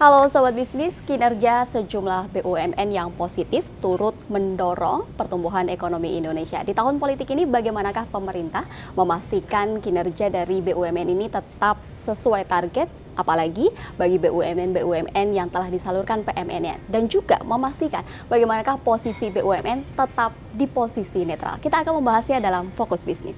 Halo Sobat Bisnis, kinerja sejumlah BUMN yang positif turut mendorong pertumbuhan ekonomi Indonesia. Di tahun politik ini bagaimanakah pemerintah memastikan kinerja dari BUMN ini tetap sesuai target, apalagi bagi BUMN-BUMN yang telah disalurkan PMN-nya, dan juga memastikan bagaimanakah posisi BUMN tetap di posisi netral. Kita akan membahasnya dalam Fokus Bisnis.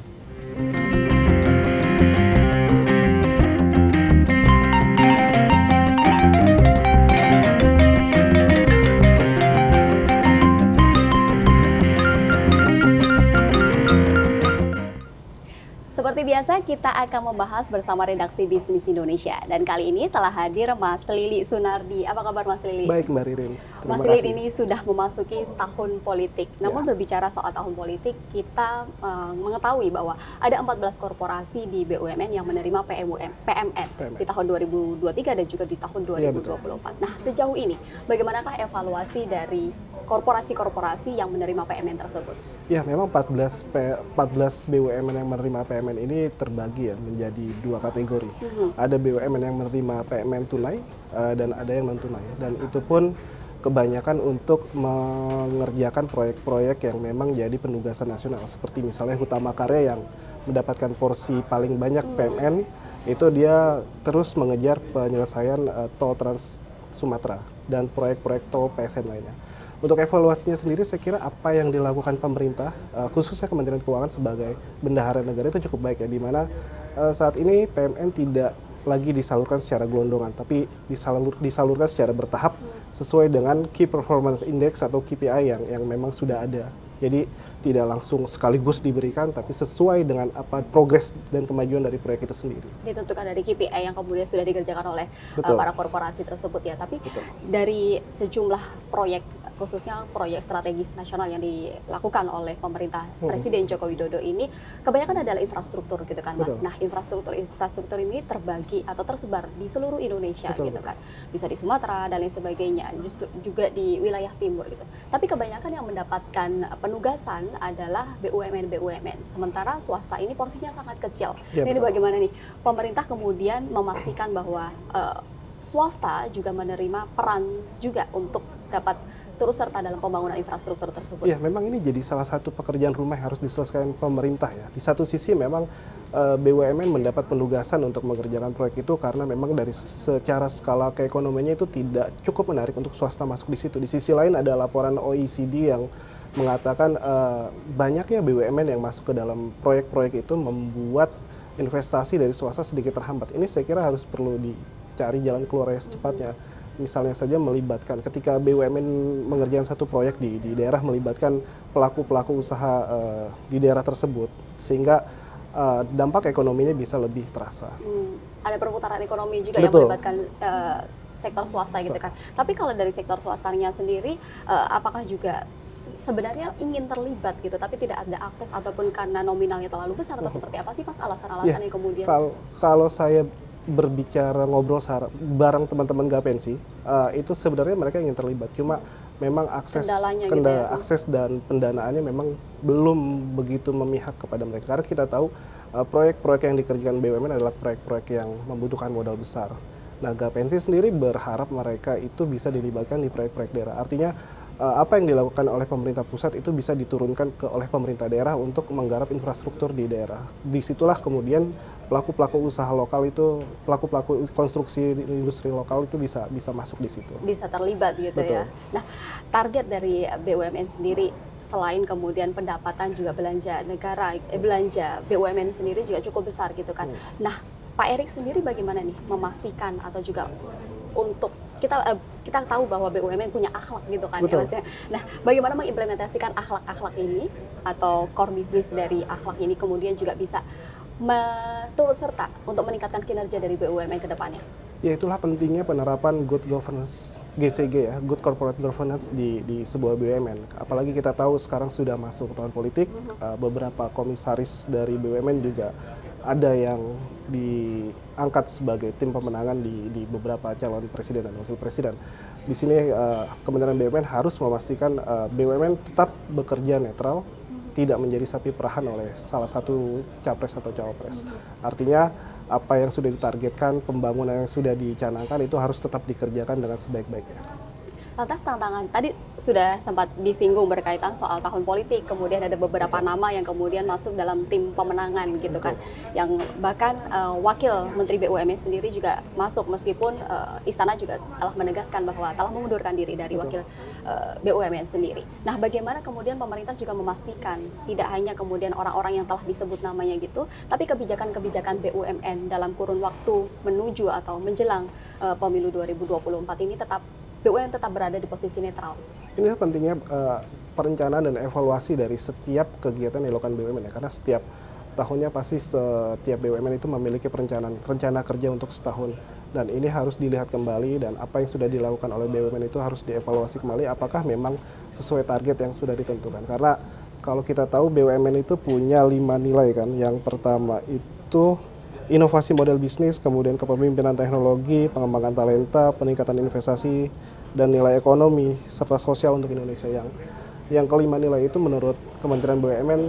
Seperti biasa, kita akan membahas bersama redaksi Bisnis Indonesia. Dan kali ini telah hadir Mas Lili Sunardi. Apa kabar Mas Lili? Baik Mbak Ririn, terima Mas kasih. Lili ini sudah memasuki tahun politik. Namun berbicara soal tahun politik, kita mengetahui bahwa ada 14 korporasi di BUMN yang menerima PMN di tahun 2023 dan juga di tahun 2024. Nah, sejauh ini bagaimanakah evaluasi dari korporasi-korporasi yang menerima PMN tersebut? Ya, memang 14 BUMN yang menerima PMN ini terbagi ya menjadi dua kategori. Ada BUMN yang menerima PMN tunai dan ada yang non tunai. Dan itu pun kebanyakan untuk mengerjakan proyek-proyek yang memang jadi penugasan nasional. Seperti misalnya Hutama Karya yang mendapatkan porsi paling banyak PMN, itu dia terus mengejar penyelesaian tol Trans Sumatera dan proyek-proyek tol PSN lainnya. Untuk evaluasinya sendiri, saya kira apa yang dilakukan pemerintah, khususnya Kementerian Keuangan sebagai bendahara negara itu cukup baik ya, di mana saat ini PMN tidak lagi disalurkan secara gelondongan, tapi disalurkan secara bertahap sesuai dengan Key Performance Index atau KPI yang memang sudah ada. Jadi tidak langsung sekaligus diberikan, tapi sesuai dengan apa progres dan kemajuan dari proyek itu sendiri. Ditentukan dari KPI yang kemudian sudah dikerjakan oleh para korporasi tersebut ya. Tapi dari sejumlah proyek, khususnya proyek strategis nasional yang dilakukan oleh pemerintah Presiden Joko Widodo ini, kebanyakan adalah infrastruktur gitu kan Mas. Nah, infrastruktur ini terbagi atau tersebar di seluruh Indonesia gitu kan. Bisa di Sumatera dan lain sebagainya, justru juga di wilayah timur gitu. Tapi kebanyakan yang mendapatkan penugasan adalah BUMN, sementara swasta ini porsinya sangat kecil. Ini bagaimana nih pemerintah kemudian memastikan bahwa swasta juga menerima peran juga untuk dapat turut serta dalam pembangunan infrastruktur tersebut? Ya, memang ini jadi salah satu pekerjaan rumah yang harus diselesaikan pemerintah ya. Di satu sisi memang BUMN mendapat penugasan untuk mengerjakan proyek itu karena memang dari secara skala keekonomiannya itu tidak cukup menarik untuk swasta masuk di situ. Di sisi lain ada laporan OECD yang mengatakan banyaknya BUMN yang masuk ke dalam proyek-proyek itu membuat investasi dari swasta sedikit terhambat. Ini saya kira harus perlu dicari jalan keluar yang secepatnya. Misalnya saja melibatkan ketika BUMN mengerjakan satu proyek di daerah, melibatkan pelaku-pelaku usaha di daerah tersebut sehingga dampak ekonominya bisa lebih terasa. Ada perputaran ekonomi juga yang melibatkan sektor swasta gitu kan. Tapi kalau dari sektor swastanya sendiri, apakah juga sebenarnya ingin terlibat gitu, tapi tidak ada akses ataupun karena nominalnya terlalu besar atau seperti apa sih Mas alasan-alasannya kemudian? Kalau saya berbicara ngobrol bareng teman-teman Gapensi, itu sebenarnya mereka ingin terlibat, cuma memang akses dan pendanaannya memang belum begitu memihak kepada mereka. Karena kita tahu proyek-proyek yang dikerjakan BUMN adalah proyek-proyek yang membutuhkan modal besar. Nah, Gapensi sendiri berharap mereka itu bisa dilibatkan di proyek-proyek daerah. Artinya apa yang dilakukan oleh pemerintah pusat itu bisa diturunkan oleh pemerintah daerah untuk menggarap infrastruktur di daerah. Disitulah kemudian pelaku-pelaku usaha lokal itu, pelaku-pelaku konstruksi industri lokal itu bisa masuk di situ. Bisa terlibat gitu. Betul. Ya. Nah, target dari BUMN sendiri selain kemudian pendapatan juga belanja negara, belanja BUMN sendiri juga cukup besar gitu kan. Nah, Pak Erik sendiri bagaimana nih memastikan atau juga untuk kita tahu bahwa BUMN punya akhlak gitu kan ya Mas ya. Nah, bagaimana mengimplementasikan akhlak-akhlak ini atau core bisnis dari akhlak ini kemudian juga bisa turut serta untuk meningkatkan kinerja dari BUMN ke depannya? Ya, itulah pentingnya penerapan good governance, GCG ya, good corporate governance di sebuah BUMN. Apalagi kita tahu sekarang sudah masuk tahun politik, beberapa komisaris dari BUMN juga ada yang diangkat sebagai tim pemenangan di beberapa calon presiden dan wakil presiden. Di sini Kementerian BUMN harus memastikan BUMN tetap bekerja netral, tidak menjadi sapi perahan oleh salah satu capres atau cawapres. Artinya apa yang sudah ditargetkan, pembangunan yang sudah dicanangkan itu harus tetap dikerjakan dengan sebaik-baiknya. Lantas tantangan, tadi sudah sempat disinggung berkaitan soal tahun politik, kemudian ada beberapa nama yang kemudian masuk dalam tim pemenangan gitu kan, yang bahkan Wakil Menteri BUMN sendiri juga masuk meskipun Istana juga telah menegaskan bahwa telah mengundurkan diri dari Wakil BUMN sendiri. Nah, bagaimana kemudian pemerintah juga memastikan tidak hanya kemudian orang-orang yang telah disebut namanya gitu, tapi kebijakan-kebijakan BUMN dalam kurun waktu menuju atau menjelang pemilu 2024 ini BUMN tetap berada di posisi netral. Ini pentingnya perencanaan dan evaluasi dari setiap kegiatan yang dilakukan BUMN ya, karena setiap tahunnya pasti setiap BUMN itu memiliki rencana kerja untuk setahun, dan ini harus dilihat kembali, dan apa yang sudah dilakukan oleh BUMN itu harus dievaluasi kembali apakah memang sesuai target yang sudah ditentukan. Karena kalau kita tahu BUMN itu punya 5 nilai kan. Yang pertama itu inovasi model bisnis, kemudian kepemimpinan teknologi, pengembangan talenta, peningkatan investasi, dan nilai ekonomi serta sosial untuk Indonesia. Yang kelima nilai itu menurut Kementerian BUMN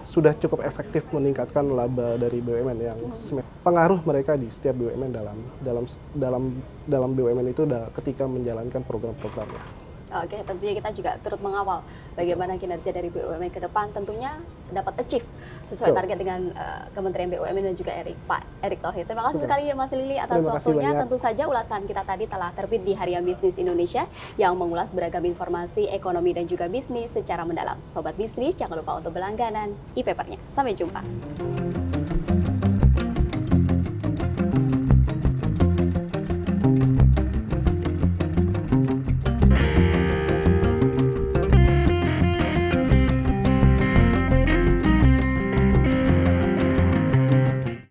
sudah cukup efektif meningkatkan laba dari BUMN, yang pengaruh mereka di setiap BUMN dalam BUMN itu ketika menjalankan program-programnya. Oke, tentunya kita juga turut mengawal bagaimana kinerja dari BUMN ke depan, tentunya dapat achieve sesuai target dengan Kementerian BUMN dan juga Pak Erick Thohir. Terima kasih sekali Mas Lili atas waktunya. Tentu saja ulasan kita tadi telah terbit di Harian Bisnis Indonesia yang mengulas beragam informasi ekonomi dan juga bisnis secara mendalam. Sobat bisnis, jangan lupa untuk berlangganan e-papernya. Sampai jumpa.